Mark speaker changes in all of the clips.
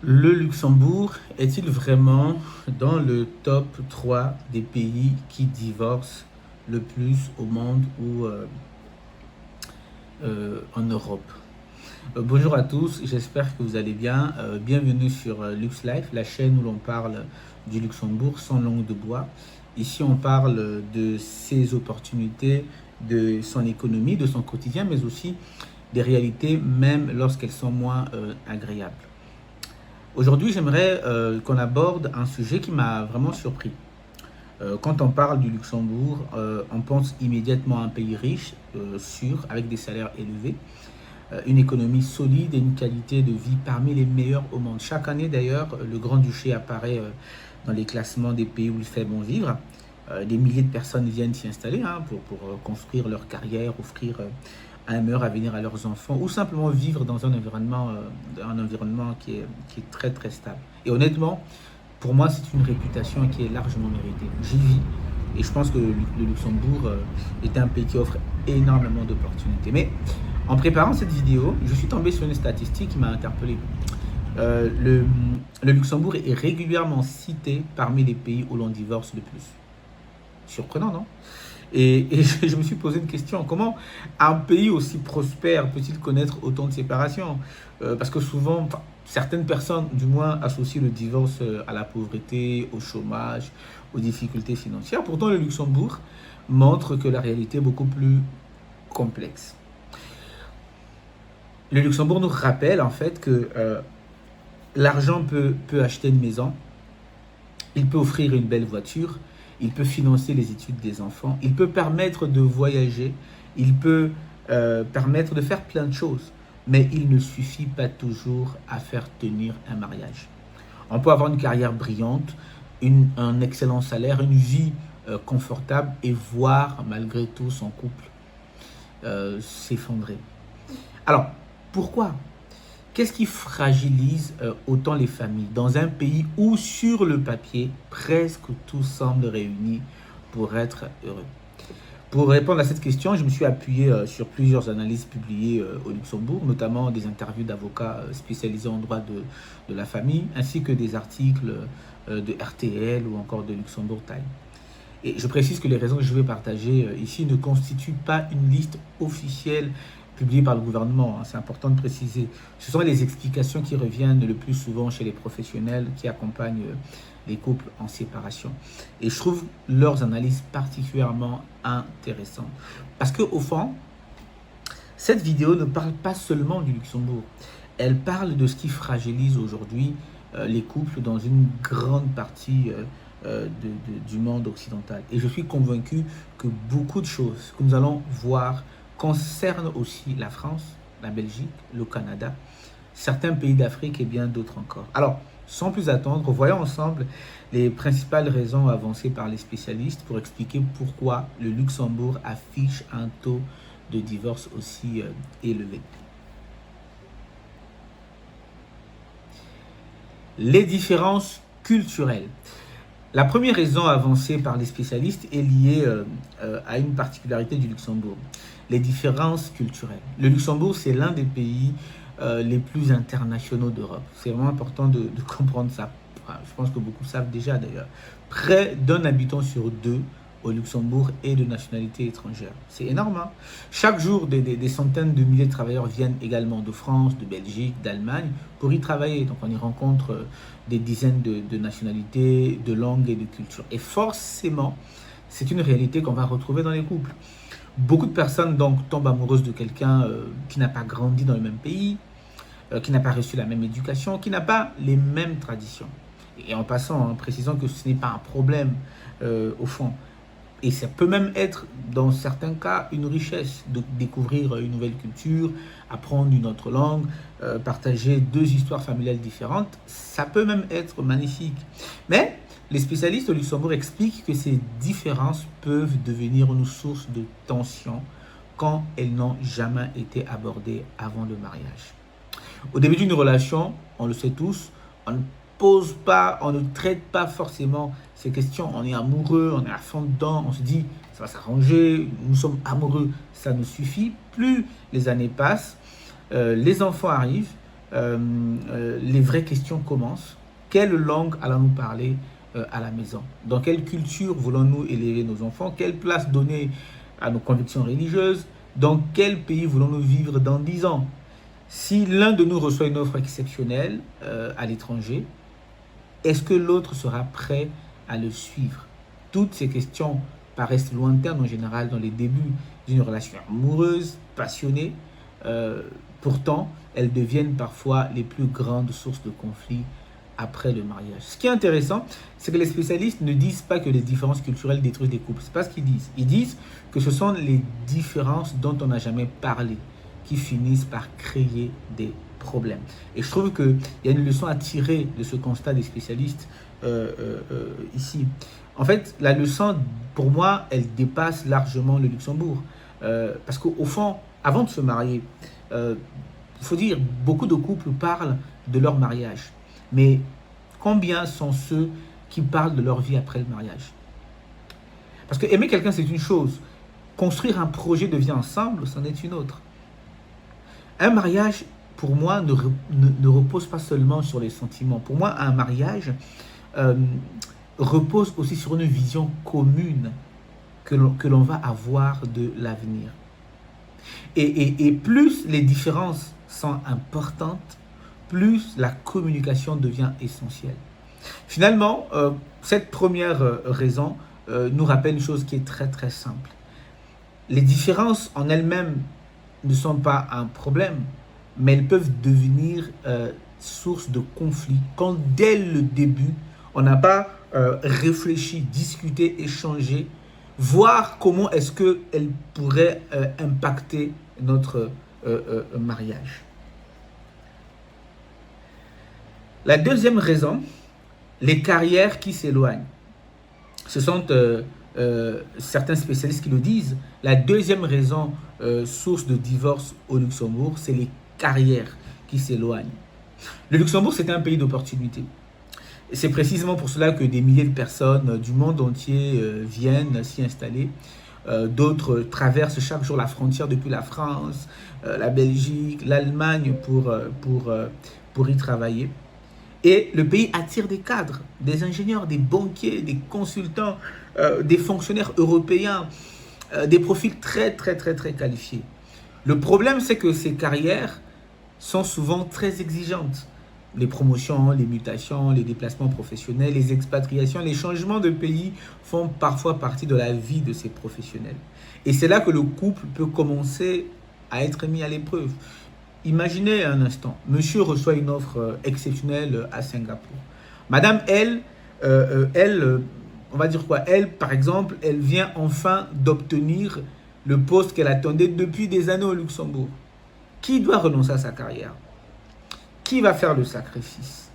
Speaker 1: Le Luxembourg est-il vraiment dans le top 3 des pays qui divorcent le plus au monde ou en Europe? Bonjour à tous, j'espère que vous allez bien. Bienvenue sur LuxLife, la chaîne où l'on parle du Luxembourg sans langue de bois. Ici, on parle de ses opportunités, de son économie, de son quotidien, mais aussi des réalités, même lorsqu'elles sont moins agréables. Aujourd'hui, j'aimerais qu'on aborde un sujet qui m'a vraiment surpris. Quand on parle du Luxembourg, on pense immédiatement à un pays riche, sûr, avec des salaires élevés, une économie solide et une qualité de vie parmi les meilleures au monde. Chaque année, d'ailleurs, le Grand-Duché apparaît dans les classements des pays où il fait bon vivre. Des milliers de personnes viennent s'y installer pour construire leur carrière, offrir un meilleur avenir à leurs enfants ou simplement vivre dans un environnement qui est très très stable. Et honnêtement, pour moi, c'est une réputation qui est largement méritée. J'y vis et je pense que le Luxembourg est un pays qui offre énormément d'opportunités. Mais en préparant cette vidéo, je suis tombé sur une statistique qui m'a interpellé. Euh, le, le Luxembourg est régulièrement cité parmi les pays où l'on divorce le plus. Surprenant, non? Et je me suis posé une question, comment un pays aussi prospère peut-il connaître autant de séparations? Parce que souvent, enfin, certaines personnes, du moins, associent le divorce à la pauvreté, au chômage, aux difficultés financières. Pourtant, le Luxembourg montre que la réalité est beaucoup plus complexe. Le Luxembourg nous rappelle en fait que l'argent peut acheter une maison, il peut offrir une belle voiture, il peut financer les études des enfants, il peut permettre de voyager, il peut permettre de faire plein de choses. Mais il ne suffit pas toujours à faire tenir un mariage. On peut avoir une carrière brillante, un excellent salaire, une vie confortable et voir malgré tout son couple s'effondrer. Alors, pourquoi? Qu'est-ce qui fragilise autant les familles dans un pays où, sur le papier, presque tout semble réuni pour être heureux? Pour répondre à cette question, je me suis appuyé sur plusieurs analyses publiées au Luxembourg, notamment des interviews d'avocats spécialisés en droit de la famille, ainsi que des articles de RTL ou encore de Luxembourg Time. Et je précise que les raisons que je vais partager ici ne constituent pas une liste officielle publiée par le gouvernement. C'est important de préciser. Ce sont les explications qui reviennent le plus souvent chez les professionnels qui accompagnent les couples en séparation. Et je trouve leurs analyses particulièrement intéressantes. Parce qu'au fond, cette vidéo ne parle pas seulement du Luxembourg. Elle parle de ce qui fragilise aujourd'hui les couples dans une grande partie du monde occidental. Et je suis convaincu que beaucoup de choses que nous allons voir concernent aussi la France, la Belgique, le Canada, certains pays d'Afrique et bien d'autres encore. Alors, sans plus attendre, voyons ensemble les principales raisons avancées par les spécialistes pour expliquer pourquoi le Luxembourg affiche un taux de divorce aussi élevé. Les différences culturelles. La première raison avancée par les spécialistes est liée à une particularité du Luxembourg, les différences culturelles. Le Luxembourg, c'est l'un des pays les plus internationaux d'Europe. C'est vraiment important de comprendre ça. Enfin, je pense que beaucoup savent déjà d'ailleurs. Près d'un habitant sur deux au Luxembourg est de nationalité étrangère. C'est énorme, hein? Chaque jour, des centaines de milliers de travailleurs viennent également de France, de Belgique, d'Allemagne pour y travailler. Donc on y rencontre des dizaines de nationalités, de langues et de cultures. Et forcément, c'est une réalité qu'on va retrouver dans les couples. Beaucoup de personnes donc tombent amoureuses de quelqu'un qui n'a pas grandi dans le même pays, qui n'a pas reçu la même éducation, qui n'a pas les mêmes traditions. Et en passant, en précisant que ce n'est pas un problème au fond. Et ça peut même être, dans certains cas, une richesse de découvrir une nouvelle culture, apprendre une autre langue, partager deux histoires familiales différentes. Ça peut même être magnifique. Mais les spécialistes au Luxembourg expliquent que ces différences peuvent devenir une source de tension quand elles n'ont jamais été abordées avant le mariage. Au début d'une relation, on le sait tous, on ne pose pas, on ne traite pas forcément ces questions. On est amoureux, on est à fond dedans, on se dit ça va s'arranger, nous sommes amoureux, ça nous suffit. Plus les années passent, les enfants arrivent, les vraies questions commencent. Quelle langue allons-nous parler à la maison? Dans quelle culture voulons-nous élever nos enfants? Quelle place donner à nos convictions religieuses? Dans quel pays voulons-nous vivre dans 10 ans? Si l'un de nous reçoit une offre exceptionnelle à l'étranger, est-ce que l'autre sera prêt à le suivre? Toutes ces questions paraissent lointaines en général dans les débuts d'une relation amoureuse, passionnée. Pourtant, elles deviennent parfois les plus grandes sources de conflits après le mariage. Ce qui est intéressant, c'est que les spécialistes ne disent pas que les différences culturelles détruisent des couples. C'est pas ce qu'ils disent. Ils disent que ce sont les différences dont on n'a jamais parlé qui finissent par créer des problèmes. Et je trouve qu'il y a une leçon à tirer de ce constat des spécialistes ici. En fait, la leçon, pour moi, elle dépasse largement le Luxembourg. Parce qu'au fond, avant de se marier, il faut dire, beaucoup de couples parlent de leur mariage. Mais combien sont ceux qui parlent de leur vie après le mariage? Parce que aimer quelqu'un, c'est une chose. Construire un projet de vie ensemble, c'en est une autre. Un mariage, pour moi, ne repose pas seulement sur les sentiments. Pour moi, un mariage repose aussi sur une vision commune que l'on va avoir de l'avenir. Et plus les différences sont importantes, plus la communication devient essentielle. Finalement, cette première raison nous rappelle une chose qui est très très simple. Les différences en elles-mêmes ne sont pas un problème, mais elles peuvent devenir source de conflit quand dès le début, on n'a pas réfléchi, discuté, échangé, voir comment est-ce qu'elles pourraient impacter notre mariage. La deuxième raison, les carrières qui s'éloignent. Ce sont certains spécialistes qui le disent. La deuxième raison, source de divorce au Luxembourg, c'est les carrières qui s'éloignent. Le Luxembourg, c'est un pays d'opportunités. C'est précisément pour cela que des milliers de personnes du monde entier viennent s'y installer. D'autres traversent chaque jour la frontière depuis la France, la Belgique, l'Allemagne pour y travailler. Et le pays attire des cadres, des ingénieurs, des banquiers, des consultants, des fonctionnaires européens, des profils très qualifiés. Le problème, c'est que ces carrières sont souvent très exigeantes. Les promotions, les mutations, les déplacements professionnels, les expatriations, les changements de pays font parfois partie de la vie de ces professionnels. Et c'est là que le couple peut commencer à être mis à l'épreuve. Imaginez un instant, monsieur reçoit une offre exceptionnelle à Singapour. Madame, elle, on va dire quoi? Elle, par exemple, elle vient enfin d'obtenir le poste qu'elle attendait depuis des années au Luxembourg. Qui doit renoncer à sa carrière? Qui va faire le sacrifice?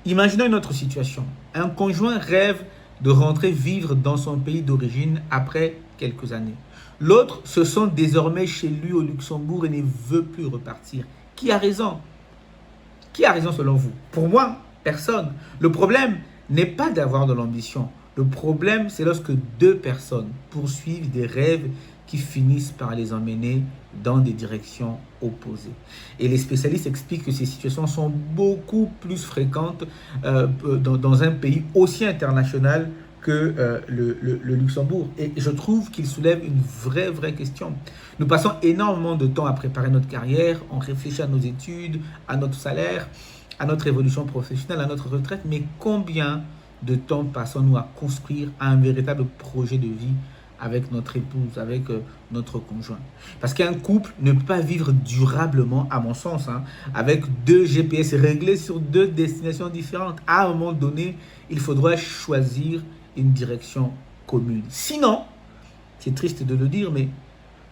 Speaker 1: Imaginons une autre situation. Un conjoint rêve de rentrer vivre dans son pays d'origine après quelques années. L'autre se sent désormais chez lui au Luxembourg et ne veut plus repartir. Qui a raison? Qui a raison selon vous? Pour moi, personne. Le problème n'est pas d'avoir de l'ambition. Le problème, c'est lorsque deux personnes poursuivent des rêves qui finissent par les emmener dans des directions opposées. Et les spécialistes expliquent que ces situations sont beaucoup plus fréquentes dans un pays aussi international que le Luxembourg. Et je trouve qu'il soulève une vraie question. Nous passons énormément de temps à préparer notre carrière, on réfléchit à nos études, à notre salaire, à notre évolution professionnelle, à notre retraite, mais combien de temps passons-nous à construire un véritable projet de vie avec notre épouse, avec notre conjoint? Parce qu'un couple ne peut pas vivre durablement, à mon sens, avec deux GPS réglés sur deux destinations différentes. À un moment donné, il faudra choisir une direction commune. Sinon, c'est triste de le dire, mais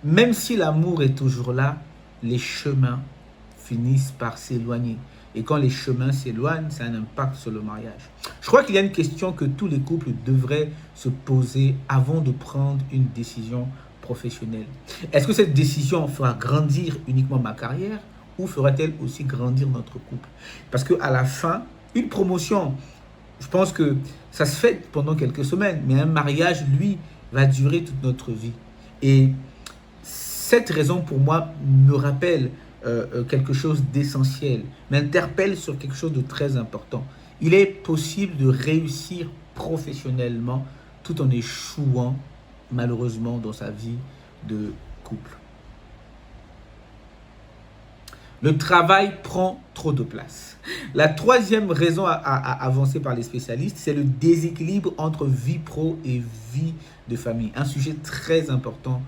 Speaker 1: même si l'amour est toujours là, les chemins finissent par s'éloigner. Et quand les chemins s'éloignent, ça a un impact sur le mariage. Je crois qu'il y a une question que tous les couples devraient se poser avant de prendre une décision professionnelle. Est-ce que cette décision fera grandir uniquement ma carrière ou fera-t-elle aussi grandir notre couple? Parce qu'à la fin, une promotion, je pense que ça se fait pendant quelques semaines, mais un mariage, lui, va durer toute notre vie. Et cette raison, pour moi, me rappelle quelque chose d'essentiel, m'interpelle sur quelque chose de très important. Il est possible de réussir professionnellement tout en échouant malheureusement dans sa vie de couple. Le travail prend trop de place. La troisième raison avancée par les spécialistes, c'est le déséquilibre entre vie pro et vie de famille. Un sujet très important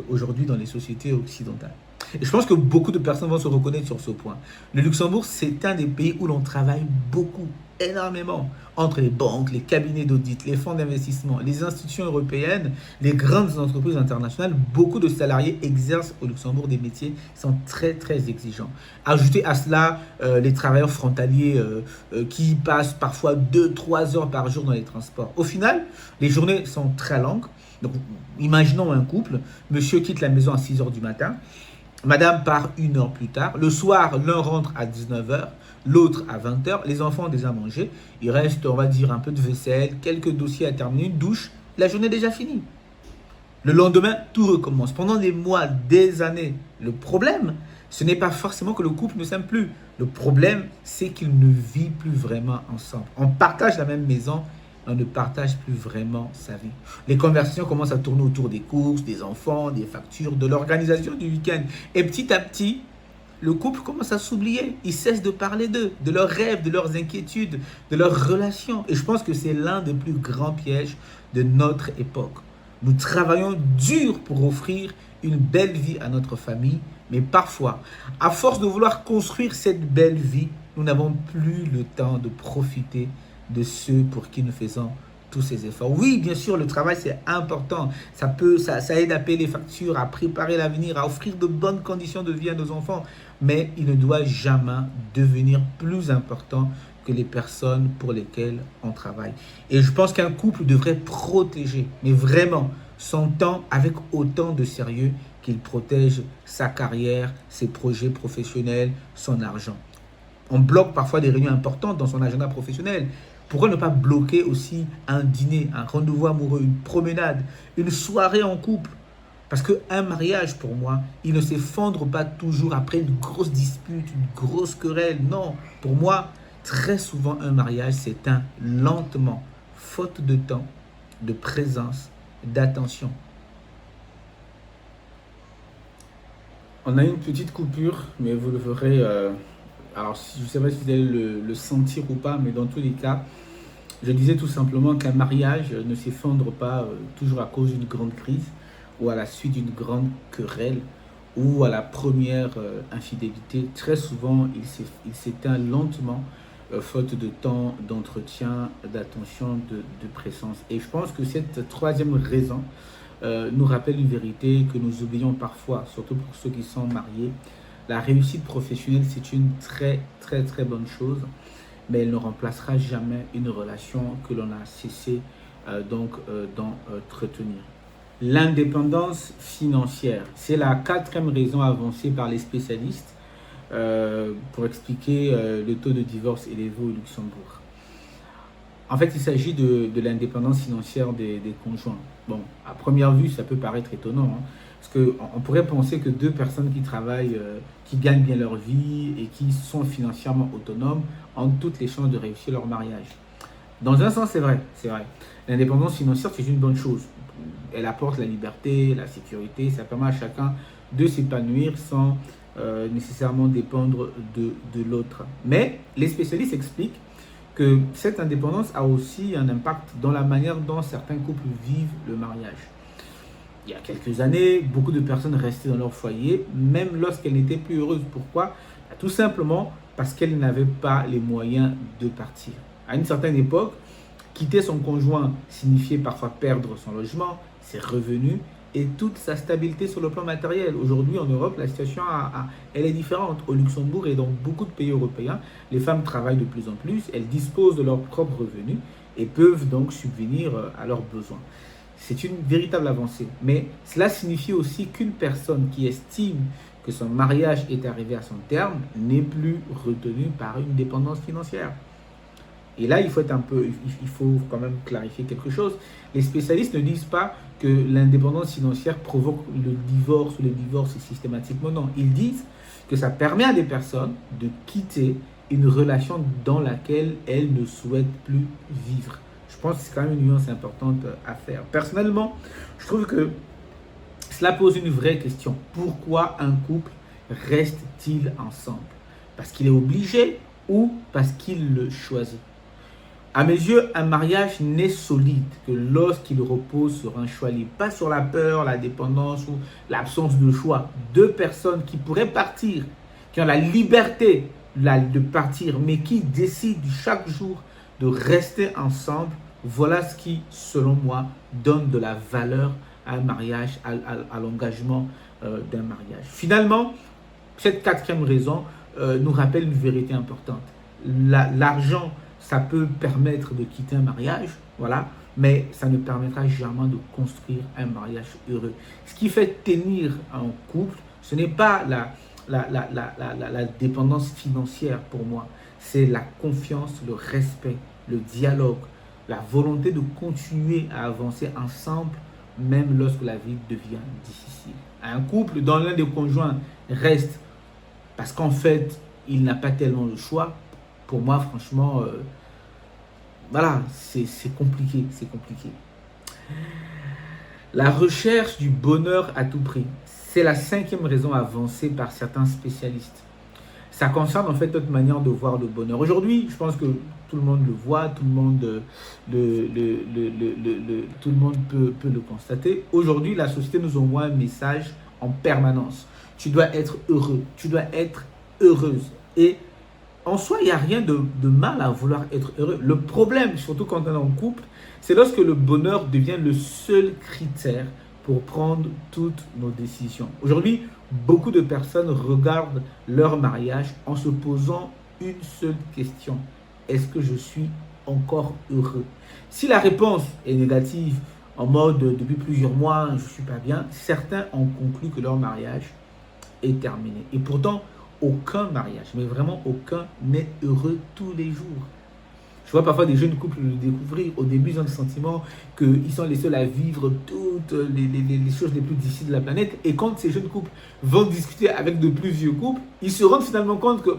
Speaker 1: aujourd'hui dans les sociétés occidentales. Et je pense que beaucoup de personnes vont se reconnaître sur ce point. Le Luxembourg, c'est un des pays où l'on travaille beaucoup, énormément, entre les banques, les cabinets d'audit, les fonds d'investissement, les institutions européennes, les grandes entreprises internationales. Beaucoup de salariés exercent au Luxembourg des métiers qui sont très, très exigeants. Ajoutez à cela les travailleurs frontaliers qui passent parfois 2-3 heures par jour dans les transports. Au final, les journées sont très longues. Donc, imaginons un couple. Monsieur quitte la maison à 6 heures du matin. Madame part 1 heure plus tard. Le soir, l'un rentre à 19 heures, l'autre à 20 heures. Les enfants ont déjà mangé. Il reste, on va dire, un peu de vaisselle, quelques dossiers à terminer, une douche. La journée est déjà finie. Le lendemain, tout recommence. Pendant des mois, des années. Le problème, ce n'est pas forcément que le couple ne s'aime plus. Le problème, c'est qu'ils ne vivent plus vraiment ensemble. On partage la même maison, on ne partage plus vraiment sa vie. Les conversations commencent à tourner autour des courses, des enfants, des factures, de l'organisation du week-end. Et petit à petit, le couple commence à s'oublier. Ils cessent de parler d'eux, de leurs rêves, de leurs inquiétudes, de leurs relations. Et je pense que c'est l'un des plus grands pièges de notre époque. Nous travaillons dur pour offrir une belle vie à notre famille, mais parfois, à force de vouloir construire cette belle vie, nous n'avons plus le temps de profiter de ceux pour qui nous faisons tous ces efforts. Oui, bien sûr, le travail, c'est important. Ça aide à payer les factures, à préparer l'avenir, à offrir de bonnes conditions de vie à nos enfants. Mais il ne doit jamais devenir plus important que les personnes pour lesquelles on travaille. Et je pense qu'un couple devrait protéger, mais vraiment, son temps avec autant de sérieux qu'il protège sa carrière, ses projets professionnels, son argent. On bloque parfois des réunions importantes dans son agenda professionnel. Pourquoi ne pas bloquer aussi un dîner, un rendez-vous amoureux, une promenade, une soirée en couple? Parce qu'un mariage, pour moi, il ne s'effondre pas toujours après une grosse dispute, une grosse querelle. Non, pour moi, très souvent, un mariage s'éteint lentement, faute de temps, de présence, d'attention. On a une petite coupure, mais vous le verrez. Alors, je ne sais pas si vous allez le sentir ou pas, mais dans tous les cas, je disais tout simplement qu'un mariage ne s'effondre pas toujours à cause d'une grande crise ou à la suite d'une grande querelle ou à la première infidélité. Très souvent, il s'éteint lentement, faute de temps, d'entretien, d'attention, de présence. Et je pense que cette troisième raison nous rappelle une vérité que nous oublions parfois, surtout pour ceux qui sont mariés. La réussite professionnelle, c'est une très, très, très bonne chose, mais elle ne remplacera jamais une relation que l'on a cessé d'entretenir. L'indépendance financière, c'est la quatrième raison avancée par les spécialistes pour expliquer le taux de divorce élevé au Luxembourg. En fait, il s'agit de l'indépendance financière des conjoints. Bon, à première vue, ça peut paraître étonnant, hein, parce qu'on pourrait penser que deux personnes qui travaillent, qui gagnent bien leur vie et qui sont financièrement autonomes ont toutes les chances de réussir leur mariage. Dans un sens, c'est vrai, c'est vrai. L'indépendance financière, c'est une bonne chose. Elle apporte la liberté, la sécurité, ça permet à chacun de s'épanouir sans nécessairement dépendre de l'autre. Mais les spécialistes expliquent que cette indépendance a aussi un impact dans la manière dont certains couples vivent le mariage. Il y a quelques années, beaucoup de personnes restaient dans leur foyer, même lorsqu'elles n'étaient plus heureuses. Pourquoi? Tout simplement parce qu'elles n'avaient pas les moyens de partir. À une certaine époque, quitter son conjoint signifiait parfois perdre son logement, ses revenus et toute sa stabilité sur le plan matériel. Aujourd'hui, en Europe, la situation elle est différente. Au Luxembourg et dans beaucoup de pays européens, les femmes travaillent de plus en plus, elles disposent de leurs propres revenus et peuvent donc subvenir à leurs besoins. C'est une véritable avancée. Mais cela signifie aussi qu'une personne qui estime que son mariage est arrivé à son terme n'est plus retenue par une dépendance financière. Et là, il faut quand même clarifier quelque chose. Les spécialistes ne disent pas que l'indépendance financière provoque le divorce ou les divorces systématiquement. Non, ils disent que ça permet à des personnes de quitter une relation dans laquelle elles ne souhaitent plus vivre. Je pense que c'est quand même une nuance importante à faire. Personnellement, je trouve que cela pose une vraie question. Pourquoi un couple reste-t-il ensemble? Parce qu'il est obligé ou parce qu'il le choisit? À mes yeux, un mariage n'est solide que lorsqu'il repose sur un choix libre, pas sur la peur, la dépendance ou l'absence de choix. Deux personnes qui pourraient partir, qui ont la liberté de partir, mais qui décident chaque jour de rester ensemble, voilà ce qui, selon moi, donne de la valeur à un mariage, à l'engagement d'un mariage. Finalement, cette quatrième raison nous rappelle une vérité importante. L'argent, ça peut permettre de quitter un mariage, voilà, mais ça ne permettra jamais de construire un mariage heureux. Ce qui fait tenir un couple, ce n'est pas la dépendance financière pour moi, c'est la confiance, le respect, le dialogue, la volonté de continuer à avancer ensemble, même lorsque la vie devient difficile. Un couple dont l'un des conjoints reste parce qu'en fait, il n'a pas tellement le choix, pour moi, franchement, voilà, c'est compliqué, c'est compliqué. La recherche du bonheur à tout prix, c'est la cinquième raison avancée par certains spécialistes. Ça concerne en fait notre manière de voir le bonheur. Aujourd'hui, je pense que tout le monde le voit, tout le monde, tout le monde peut le constater. Aujourd'hui, la société nous envoie un message en permanence. Tu dois être heureux, tu dois être heureuse. Et en soi, il n'y a rien de mal à vouloir être heureux. Le problème, surtout quand on est en couple, c'est lorsque le bonheur devient le seul critère pour prendre toutes nos décisions. Aujourd'hui, beaucoup de personnes regardent leur mariage en se posant une seule question. Est-ce que je suis encore heureux? Si la réponse est négative, en mode depuis plusieurs mois, je ne suis pas bien, certains ont conclu que leur mariage est terminé. Et pourtant, aucun mariage, mais vraiment aucun, n'est heureux tous les jours. Je vois parfois des jeunes couples le découvrir. Au début, ils ont le sentiment qu'ils sont les seuls à vivre toutes les choses les plus difficiles de la planète. Et quand ces jeunes couples vont discuter avec de plus vieux couples, ils se rendent finalement compte que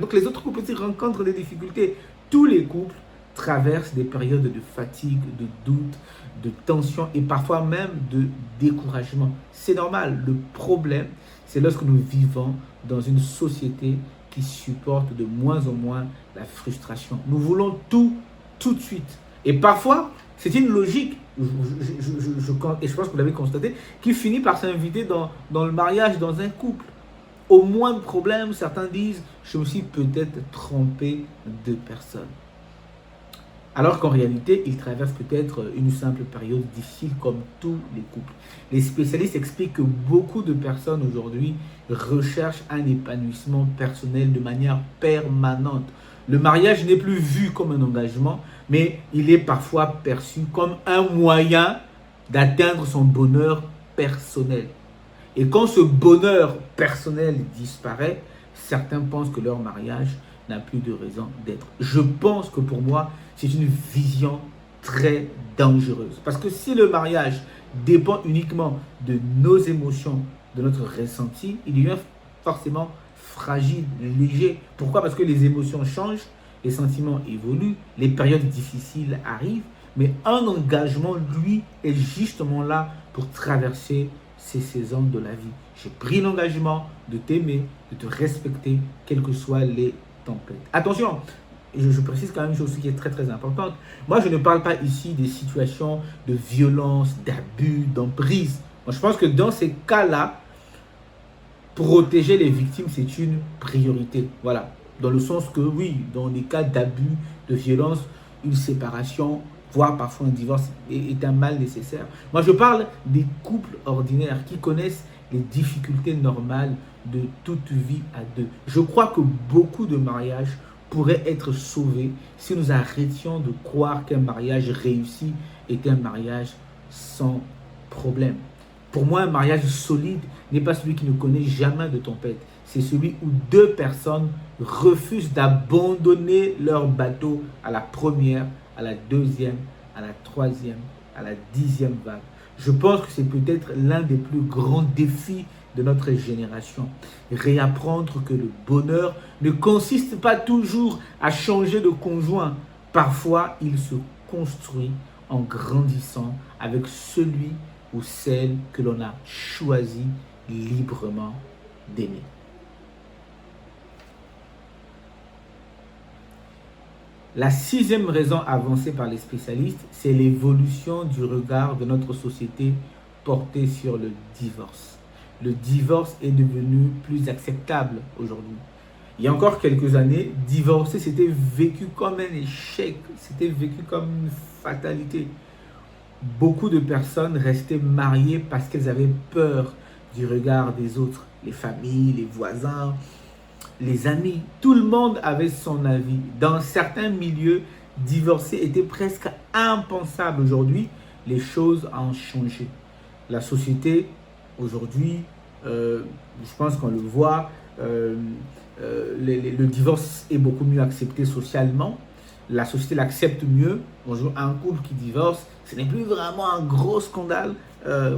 Speaker 1: donc les autres couples aussi rencontrent des difficultés. Tous les couples traversent des périodes de fatigue, de doute, de tension et parfois même de découragement. C'est normal. Le problème, c'est lorsque nous vivons dans une société qui supporte de moins en moins la frustration. Nous voulons tout de suite. Et parfois, c'est une logique, et je pense que vous l'avez constaté, qui finit par s'inviter dans le mariage, dans un couple. Au moindre problème, certains disent « je me suis peut-être trompé de personne ». Alors qu'en réalité, ils traversent peut-être une simple période difficile comme tous les couples. Les spécialistes expliquent que beaucoup de personnes aujourd'hui recherchent un épanouissement personnel de manière permanente. Le mariage n'est plus vu comme un engagement, mais il est parfois perçu comme un moyen d'atteindre son bonheur personnel. Et quand ce bonheur personnel disparaît, certains pensent que leur mariage n'a plus de raison d'être. Je pense que pour moi, c'est une vision très dangereuse. Parce que si le mariage dépend uniquement de nos émotions, de notre ressenti, il devient forcément fragile, léger. Pourquoi? Parce que les émotions changent, les sentiments évoluent, les périodes difficiles arrivent, mais un engagement, lui, est justement là pour traverser ces saisons de la vie. J'ai pris l'engagement de t'aimer, de te respecter, quelles que soient les tempêtes. Attention, je précise quand même une chose qui est très très importante. Moi, je ne parle pas ici des situations de violence, d'abus, d'emprise. Moi, je pense que dans ces cas-là, protéger les victimes, c'est une priorité. Voilà. Dans le sens que, oui, dans les cas d'abus, de violence, une séparation, voire parfois un divorce est un mal nécessaire. Moi, je parle des couples ordinaires qui connaissent les difficultés normales de toute vie à deux. Je crois que beaucoup de mariages pourraient être sauvés si nous arrêtions de croire qu'un mariage réussi est un mariage sans problème. Pour moi, un mariage solide n'est pas celui qui ne connaît jamais de tempête. c'est celui où deux personnes refusent d'abandonner leur bateau à la première, à la deuxième, à la troisième, à la 10e vague. Je pense que c'est peut-être l'un des plus grands défis de notre génération. Réapprendre que le bonheur ne consiste pas toujours à changer de conjoint. Parfois, il se construit en grandissant avec celui ou celle que l'on a choisi librement d'aimer. La 6e raison avancée par les spécialistes, c'est l'évolution du regard de notre société portée sur le divorce. Le divorce est devenu plus acceptable aujourd'hui. Il y a encore quelques années, divorcer, c'était vécu comme un échec, c'était vécu comme une fatalité. Beaucoup de personnes restaient mariées parce qu'elles avaient peur du regard des autres, les familles, les voisins, les amis. Tout le monde avait son avis. Dans certains milieux, divorcer était presque impensable. Aujourd'hui, les choses ont changé. La société, aujourd'hui, je pense qu'on le voit, le divorce est beaucoup mieux accepté socialement. La société l'accepte mieux. Bonjour, un couple qui divorce, ce n'est plus vraiment un gros scandale,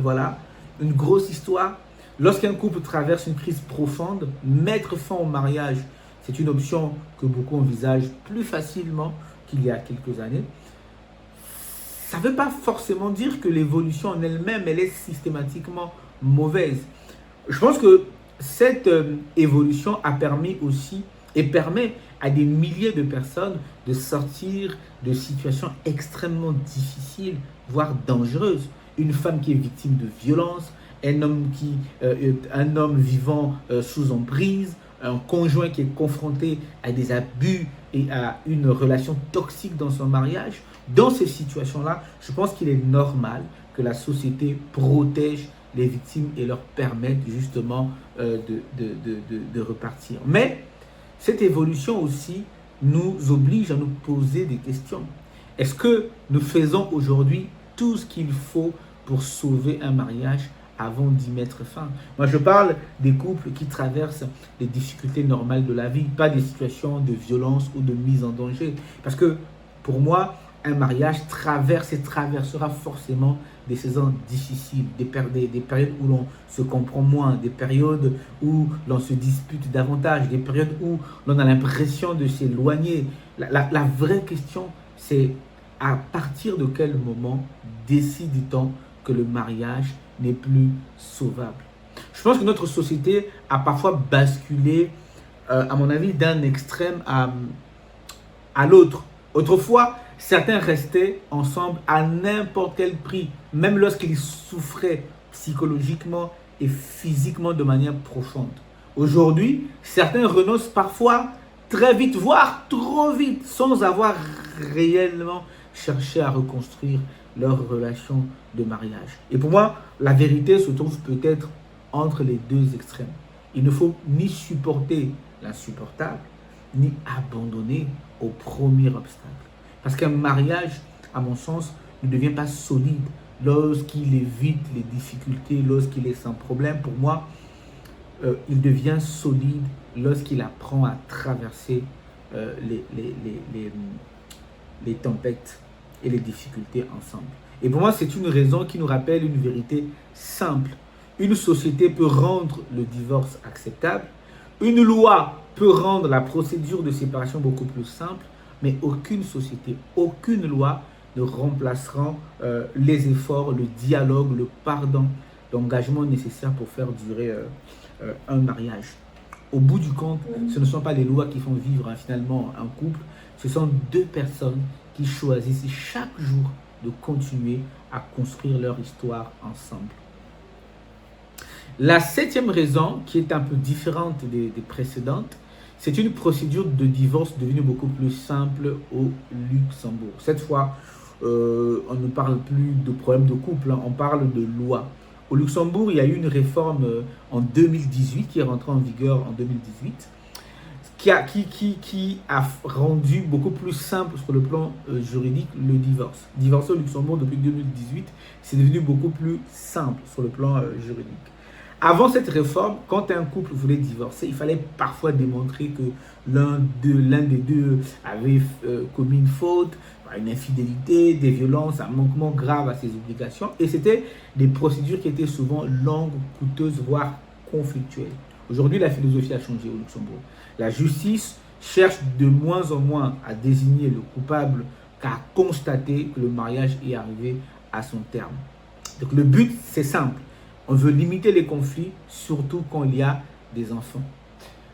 Speaker 1: voilà, une grosse histoire. Lorsqu'un couple traverse une crise profonde, mettre fin au mariage, c'est une option que beaucoup envisagent plus facilement qu'il y a quelques années. Ça ne veut pas forcément dire que l'évolution en elle-même, elle est systématiquement mauvaise. Je pense que cette évolution a permis aussi et permet à des milliers de personnes de sortir de situations extrêmement difficiles, voire dangereuses. Une femme qui est victime de violence, un homme vivant sous emprise, un conjoint qui est confronté à des abus et à une relation toxique dans son mariage. Dans ces situations-là, je pense qu'il est normal que la société protège les victimes et leur permette justement de repartir. Mais cette évolution aussi nous oblige à nous poser des questions. Est-ce que nous faisons aujourd'hui tout ce qu'il faut pour sauver un mariage avant d'y mettre fin? Moi, je parle des couples qui traversent les difficultés normales de la vie, pas des situations de violence ou de mise en danger. Parce que pour moi, un mariage traverse et traversera forcément des saisons difficiles, des périodes où l'on se comprend moins, des périodes où l'on se dispute davantage, des périodes où l'on a l'impression de s'éloigner. La vraie question, c'est à partir de quel moment décide-t-on que le mariage n'est plus sauvable? Je pense que notre société a parfois basculé, à mon avis, d'un extrême à l'autre. Autrefois, certains restaient ensemble à n'importe quel prix, même lorsqu'ils souffraient psychologiquement et physiquement de manière profonde. Aujourd'hui, certains renoncent parfois très vite, voire trop vite, sans avoir réellement cherché à reconstruire leur relation de mariage. Et pour moi, la vérité se trouve peut-être entre les deux extrêmes. Il ne faut ni supporter l'insupportable, ni abandonner au premier obstacle. Parce qu'un mariage, à mon sens, ne devient pas solide lorsqu'il évite les difficultés, lorsqu'il est sans problème. Pour moi, il devient solide lorsqu'il apprend à traverser les tempêtes et les difficultés ensemble. Et pour moi, c'est une raison qui nous rappelle une vérité simple. Une société peut rendre le divorce acceptable. Une loi peut rendre la procédure de séparation beaucoup plus simple. Mais aucune société, aucune loi ne remplacera les efforts, le dialogue, le pardon, l'engagement nécessaire pour faire durer un mariage. Au bout du compte, ce ne sont pas les lois qui font vivre finalement un couple, ce sont deux personnes qui choisissent chaque jour de continuer à construire leur histoire ensemble. La 7e raison, qui est un peu différente des précédentes, c'est une procédure de divorce devenue beaucoup plus simple au Luxembourg. Cette fois, on ne parle plus de problème de couple, on parle de loi. Au Luxembourg, il y a eu une réforme en 2018 qui est rentrée en vigueur en 2018, qui a rendu beaucoup plus simple sur le plan juridique le divorce. Divorcer au Luxembourg depuis 2018, c'est devenu beaucoup plus simple sur le plan juridique. Avant cette réforme, quand un couple voulait divorcer, il fallait parfois démontrer que l'un des deux avait commis une faute, une infidélité, des violences, un manquement grave à ses obligations. Et c'était des procédures qui étaient souvent longues, coûteuses, voire conflictuelles. Aujourd'hui, la philosophie a changé au Luxembourg. La justice cherche de moins en moins à désigner le coupable qu'à constater que le mariage est arrivé à son terme. Donc le but, c'est simple. On veut limiter les conflits, surtout quand il y a des enfants.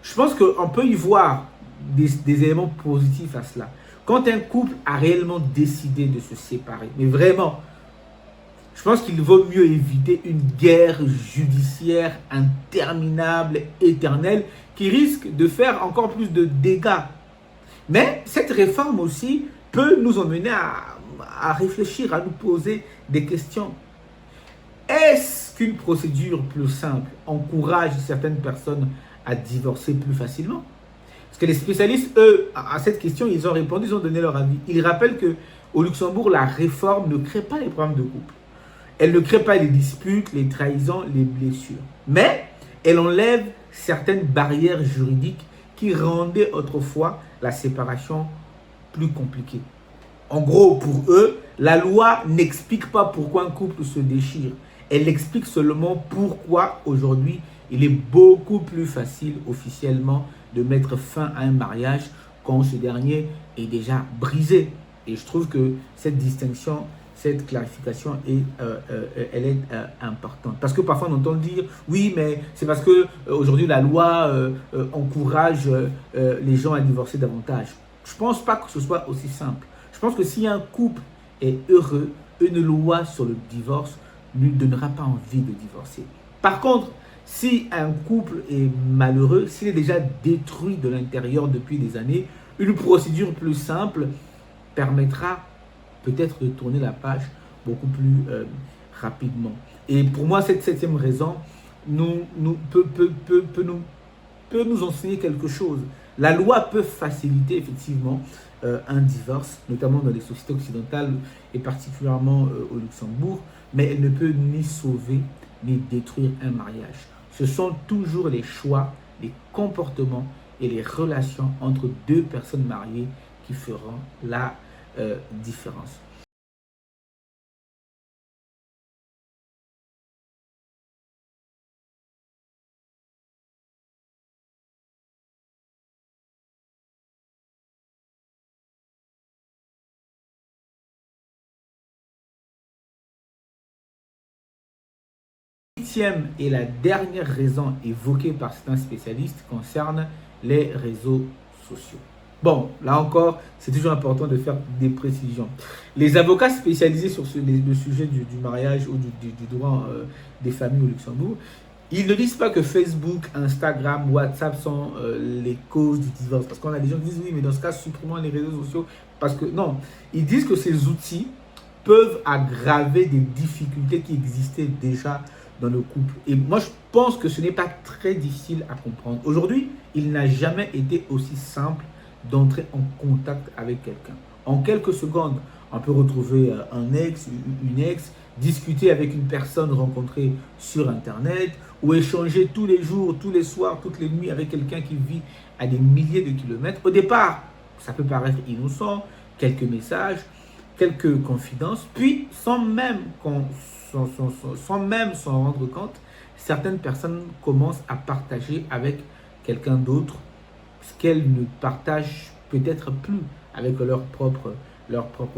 Speaker 1: Je pense qu'on peut y voir des éléments positifs à cela. Quand un couple a réellement décidé de se séparer, mais vraiment, je pense qu'il vaut mieux éviter une guerre judiciaire interminable, éternelle, qui risque de faire encore plus de dégâts. Mais cette réforme aussi peut nous emmener à réfléchir, à nous poser des questions. Est-ce qu'une procédure plus simple encourage certaines personnes à divorcer plus facilement? Parce que les spécialistes, eux, à cette question, ils ont répondu, ils ont donné leur avis. Ils rappellent qu'au Luxembourg, la réforme ne crée pas les problèmes de couple. Elle ne crée pas les disputes, les trahisons, les blessures. Mais elle enlève certaines barrières juridiques qui rendaient autrefois la séparation plus compliquée. En gros, pour eux, la loi n'explique pas pourquoi un couple se déchire. Elle explique seulement pourquoi aujourd'hui, il est beaucoup plus facile officiellement de mettre fin à un mariage quand ce dernier est déjà brisé. Et je trouve que cette distinction, cette clarification, elle est importante. Parce que parfois on entend dire, oui, mais c'est parce que aujourd'hui la loi encourage les gens à divorcer davantage. Je ne pense pas que ce soit aussi simple. Je pense que si un couple est heureux, une loi sur le divorce ne lui donnera pas envie de divorcer. Par contre, si un couple est malheureux, s'il est déjà détruit de l'intérieur depuis des années, une procédure plus simple permettra peut-être de tourner la page beaucoup plus rapidement. Et pour moi, cette septième raison peut nous enseigner quelque chose. La loi peut faciliter effectivement un divorce, notamment dans les sociétés occidentales et particulièrement au Luxembourg, mais elle ne peut ni sauver ni détruire un mariage. Ce sont toujours les choix, les comportements et les relations entre deux personnes mariées qui feront la différence. Huitième et la dernière raison évoquée par certains spécialistes concerne les réseaux sociaux. Bon, là encore, c'est toujours important de faire des précisions. Les avocats spécialisés sur le sujet du mariage ou du droit des familles au Luxembourg, ils ne disent pas que Facebook, Instagram, WhatsApp sont les causes du divorce. Parce qu'on a des gens qui disent, oui, mais dans ce cas, supprimons les réseaux sociaux. Parce que non, ils disent que ces outils peuvent aggraver des difficultés qui existaient déjà dans le couple. Et moi, je pense que ce n'est pas très difficile à comprendre. Aujourd'hui, il n'a jamais été aussi simple d'entrer en contact avec quelqu'un. En quelques secondes, on peut retrouver un ex, une ex, discuter avec une personne rencontrée sur Internet ou échanger tous les jours, tous les soirs, toutes les nuits avec quelqu'un qui vit à des milliers de kilomètres. Au départ, ça peut paraître innocent, quelques messages, quelques confidences, puis sans même s'en rendre compte, certaines personnes commencent à partager avec quelqu'un d'autre ce qu'elles ne partagent peut-être plus avec leur propre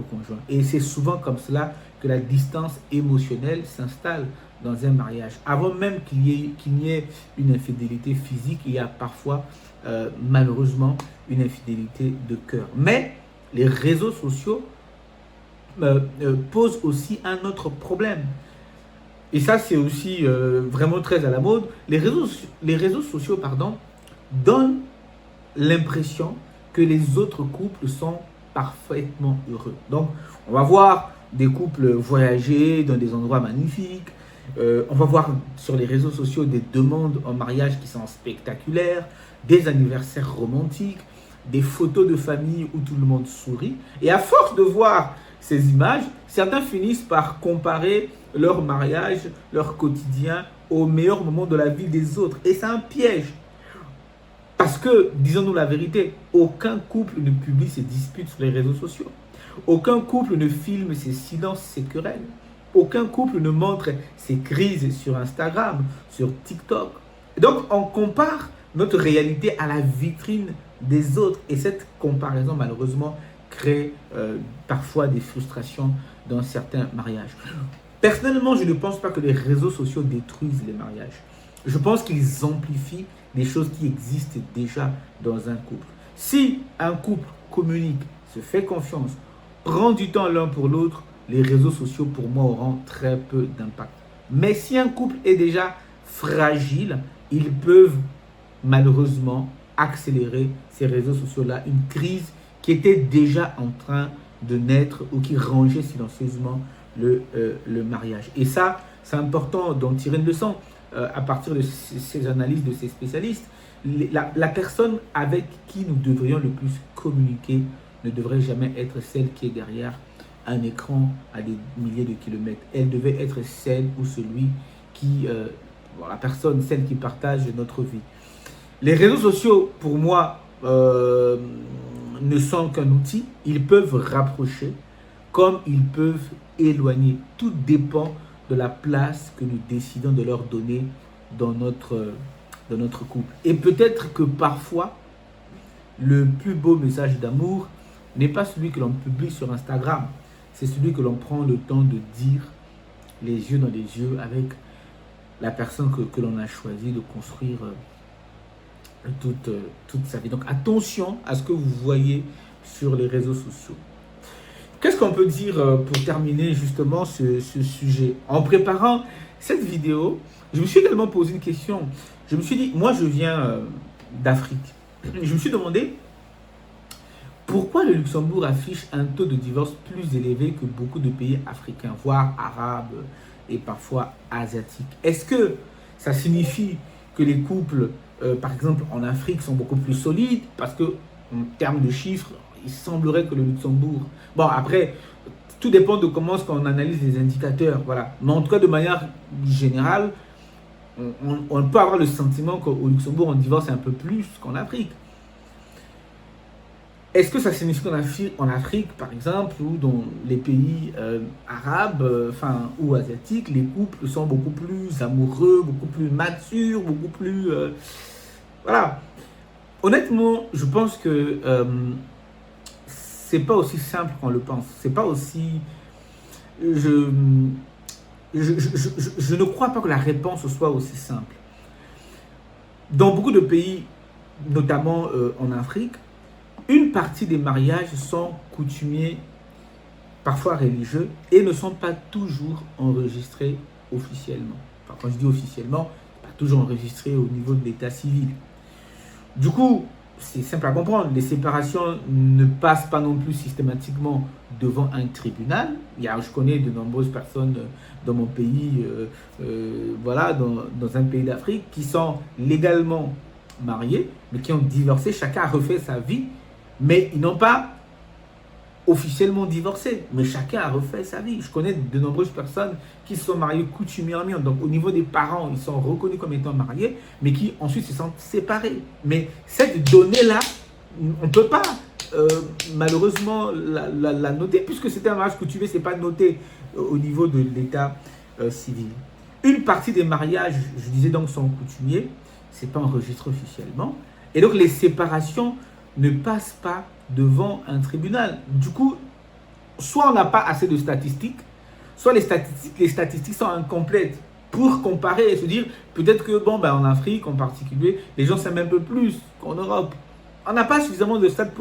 Speaker 1: conjoint. Et c'est souvent comme cela que la distance émotionnelle s'installe dans un mariage. Avant même qu'il n'y ait une infidélité physique, il y a parfois malheureusement une infidélité de cœur. Mais les réseaux sociaux posent aussi un autre problème. Et ça, c'est aussi vraiment très à la mode. Les réseaux sociaux donnent l'impression que les autres couples sont parfaitement heureux. Donc, on va voir des couples voyager dans des endroits magnifiques. On va voir sur les réseaux sociaux des demandes en mariage qui sont spectaculaires, des anniversaires romantiques, des photos de famille où tout le monde sourit. Et à force de voir ces images, certains finissent par comparer leur mariage, leur quotidien au meilleur moment de la vie des autres. Et c'est un piège. Parce que, disons-nous la vérité, aucun couple ne publie ses disputes sur les réseaux sociaux. Aucun couple ne filme ses silences, ses querelles. Aucun couple ne montre ses crises sur Instagram, sur TikTok. Donc, on compare notre réalité à la vitrine des autres. Et cette comparaison, malheureusement, crée parfois des frustrations dans certains mariages. Personnellement, je ne pense pas que les réseaux sociaux détruisent les mariages. Je pense qu'ils amplifient des choses qui existent déjà dans un couple. Si un couple communique, se fait confiance, prend du temps l'un pour l'autre, les réseaux sociaux, pour moi, auront très peu d'impact. Mais si un couple est déjà fragile, ils peuvent malheureusement accélérer ces réseaux sociaux-là, une crise qui était déjà en train de naître ou qui rangeait silencieusement le mariage. Et ça, c'est important d'en tirer une leçon à partir de ces analyses de ces spécialistes. La personne avec qui nous devrions le plus communiquer ne devrait jamais être celle qui est derrière un écran à des milliers de kilomètres. Elle devait être celle ou celui qui, la personne, celle qui partage notre vie. Les réseaux sociaux, pour moi, ne sont qu'un outil. Ils peuvent rapprocher comme ils peuvent éloigner. Tout dépend de la place que nous décidons de leur donner dans notre couple. Et peut-être que parfois, le plus beau message d'amour n'est pas celui que l'on publie sur Instagram. C'est celui que l'on prend le temps de dire les yeux dans les yeux avec la personne que l'on a choisi de construire toute sa vie. Donc attention à ce que vous voyez sur les réseaux sociaux. Qu'est-ce qu'on peut dire pour terminer justement ce sujet? En préparant cette vidéo, je me suis également posé une question. Je me suis dit, moi je viens d'Afrique. Je me suis demandé pourquoi le Luxembourg affiche un taux de divorce plus élevé que beaucoup de pays africains, voire arabes et parfois asiatiques. Est-ce que ça signifie que les couples, par exemple en Afrique, sont beaucoup plus solides? Parce que en termes de chiffres, il semblerait que le Luxembourg... Bon, après, tout dépend de comment est-ce qu'on analyse les indicateurs. Voilà. Mais en tout cas, de manière générale, on peut avoir le sentiment qu'au Luxembourg, on divorce un peu plus qu'en Afrique. Est-ce que ça signifie qu'en Afrique, par exemple, ou dans les pays arabes ou asiatiques, les couples sont beaucoup plus amoureux, beaucoup plus matures, beaucoup plus... voilà. Honnêtement, je pense que c'est pas aussi simple qu'on le pense. C'est pas aussi... Je ne crois pas que la réponse soit aussi simple. Dans beaucoup de pays, notamment en Afrique, une partie des mariages sont coutumiers, parfois religieux, et ne sont pas toujours enregistrés officiellement. Enfin, quand je dis officiellement, pas toujours enregistrés au niveau de l'état civil. Du coup, c'est simple à comprendre, les séparations ne passent pas non plus systématiquement devant un tribunal. Je connais de nombreuses personnes dans mon pays, dans un pays d'Afrique, qui sont légalement mariés, mais qui ont divorcé, chacun a refait sa vie, mais ils n'ont pas officiellement divorcé, mais chacun a refait sa vie. Je connais de nombreuses personnes qui se sont mariées coutumièrement, donc au niveau des parents, ils sont reconnus comme étant mariés, mais qui ensuite se sont séparés. Mais cette donnée-là, on ne peut pas malheureusement la noter, puisque c'était un mariage coutumier, ce n'est pas noté au niveau de l'état civil. Une partie des mariages, je disais donc, sont coutumiers, ce n'est pas enregistré officiellement, et donc les séparations ne passent pas devant un tribunal. Du coup, soit on n'a pas assez de statistiques, soit les statistiques sont incomplètes pour comparer et se dire peut-être que en Afrique en particulier, les gens s'aiment un peu plus qu'en Europe. On n'a pas suffisamment de stats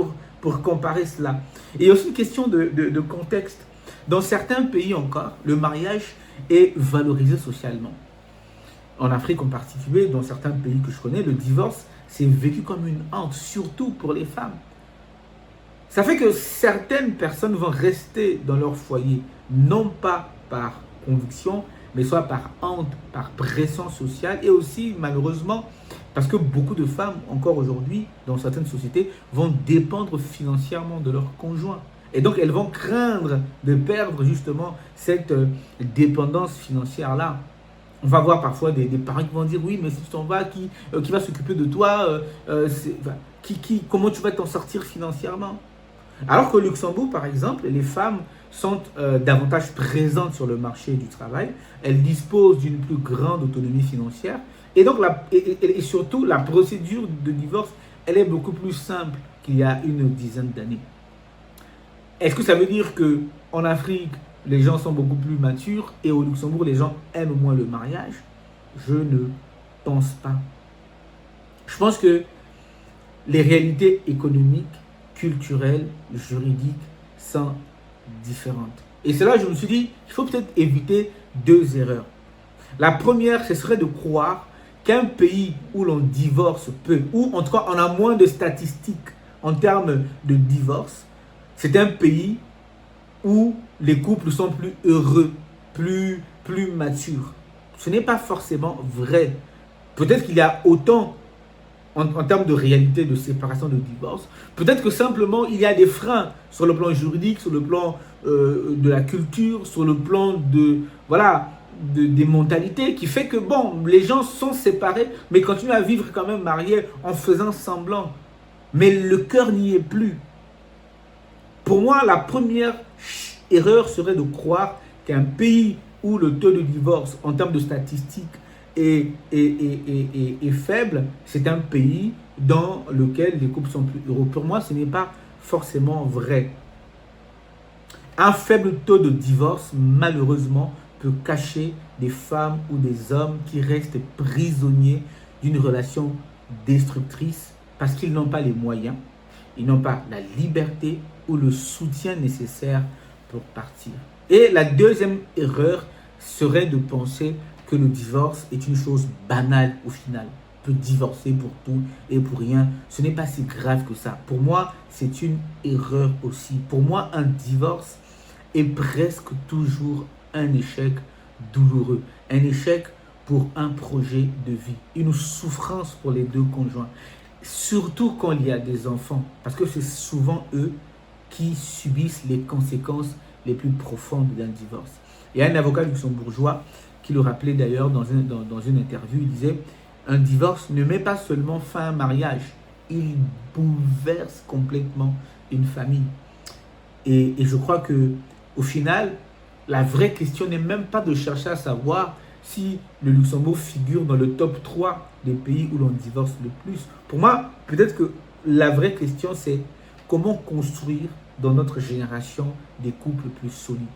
Speaker 1: pour comparer cela. Et il y a aussi une question de contexte. Dans certains pays encore, le mariage est valorisé socialement. En Afrique en particulier, dans certains pays que je connais, le divorce, c'est vécu comme une honte, surtout pour les femmes. Ça fait que certaines personnes vont rester dans leur foyer, non pas par conviction, mais soit par honte, par pression sociale, et aussi malheureusement, parce que beaucoup de femmes, encore aujourd'hui, dans certaines sociétés, vont dépendre financièrement de leur conjoint. Et donc, elles vont craindre de perdre justement cette dépendance financière-là. On va voir parfois des parents qui vont dire oui, mais si tu t'en vas, qui va s'occuper de toi, comment tu vas t'en sortir financièrement? Alors qu'au Luxembourg, par exemple, les femmes sont davantage présentes sur le marché du travail, elles disposent d'une plus grande autonomie financière, et donc et surtout la procédure de divorce, elle est beaucoup plus simple qu'il y a une dizaine d'années. Est-ce que ça veut dire qu'en Afrique, les gens sont beaucoup plus matures et au Luxembourg, les gens aiment moins le mariage? Je ne pense pas. Je pense que les réalités économiques, culturelles, juridiques sont différentes. Et c'est là que je me suis dit, il faut peut-être éviter deux erreurs. La première, ce serait de croire qu'un pays où l'on divorce peu, ou en tout cas on a moins de statistiques en termes de divorce, c'est un pays où les couples sont plus heureux, plus matures. Ce n'est pas forcément vrai. Peut-être qu'il y a autant en termes de réalité de séparation, de divorce. Peut-être que simplement il y a des freins sur le plan juridique, sur le plan de la culture, sur le plan des mentalités qui fait que bon, les gens sont séparés mais continuent à vivre quand même mariés en faisant semblant. Mais le cœur n'y est plus. Pour moi, la première erreur serait de croire qu'un pays où le taux de divorce en termes de statistiques est faible, c'est un pays dans lequel les couples sont plus heureux. Pour moi, ce n'est pas forcément vrai. Un faible taux de divorce, malheureusement, peut cacher des femmes ou des hommes qui restent prisonniers d'une relation destructrice parce qu'ils n'ont pas les moyens, ils n'ont pas la liberté ou le soutien nécessaire pour partir. Et la deuxième erreur serait de penser que le divorce est une chose banale au final. On peut divorcer pour tout et pour rien. Ce n'est pas si grave que ça. Pour moi, c'est une erreur aussi. Pour moi, un divorce est presque toujours un échec douloureux. Un échec pour un projet de vie. Une souffrance pour les deux conjoints. Surtout quand il y a des enfants. Parce que c'est souvent eux qui subissent les conséquences les plus profondes d'un divorce. Il y a un avocat luxembourgeois qui le rappelait d'ailleurs dans une interview. Il disait, un divorce ne met pas seulement fin à un mariage, il bouleverse complètement une famille. Et je crois que au final, la vraie question n'est même pas de chercher à savoir si le Luxembourg figure dans le top 3 des pays où l'on divorce le plus. Pour moi, peut-être que la vraie question, c'est comment construire dans notre génération des couples plus solides.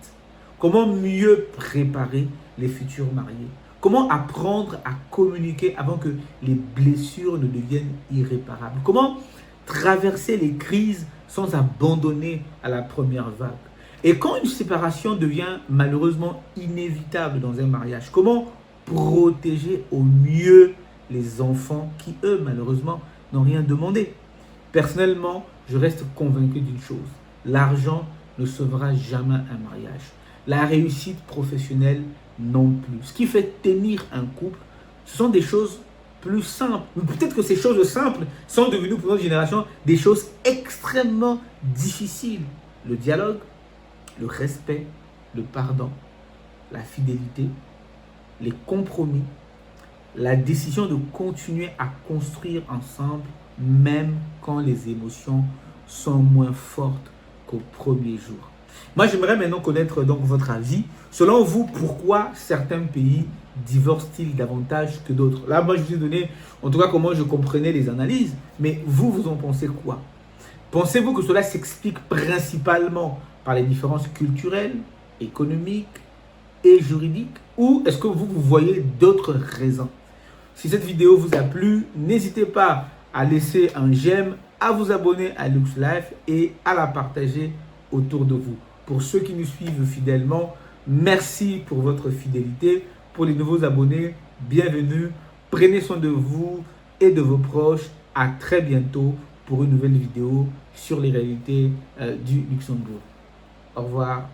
Speaker 1: Comment mieux préparer les futurs mariés? Comment apprendre à communiquer avant que les blessures ne deviennent irréparables? Comment traverser les crises sans abandonner à la première vague? Et quand une séparation devient malheureusement inévitable dans un mariage, comment protéger au mieux les enfants qui, eux, malheureusement, n'ont rien demandé? Personnellement, je reste convaincu d'une chose. L'argent ne sauvera jamais un mariage. La réussite professionnelle non plus. Ce qui fait tenir un couple, ce sont des choses plus simples. Peut-être que ces choses simples sont devenues pour notre génération des choses extrêmement difficiles. Le dialogue, le respect, le pardon, la fidélité, les compromis, la décision de continuer à construire ensemble, même quand les émotions sont moins fortes qu'au premier jour. Moi, j'aimerais maintenant connaître donc votre avis. Selon vous, pourquoi certains pays divorcent-ils davantage que d'autres? Là, moi, je vous ai donné, en tout cas, comment je comprenais les analyses. Mais vous en pensez quoi? Pensez-vous que cela s'explique principalement par les différences culturelles, économiques et juridiques? Ou est-ce que vous voyez d'autres raisons? Si cette vidéo vous a plu, n'hésitez pas à laisser un j'aime, à vous abonner à LuxLife et à la partager autour de vous. Pour ceux qui nous suivent fidèlement, merci pour votre fidélité. Pour les nouveaux abonnés, bienvenue. Prenez soin de vous et de vos proches. À très bientôt pour une nouvelle vidéo sur les réalités du Luxembourg. Au revoir.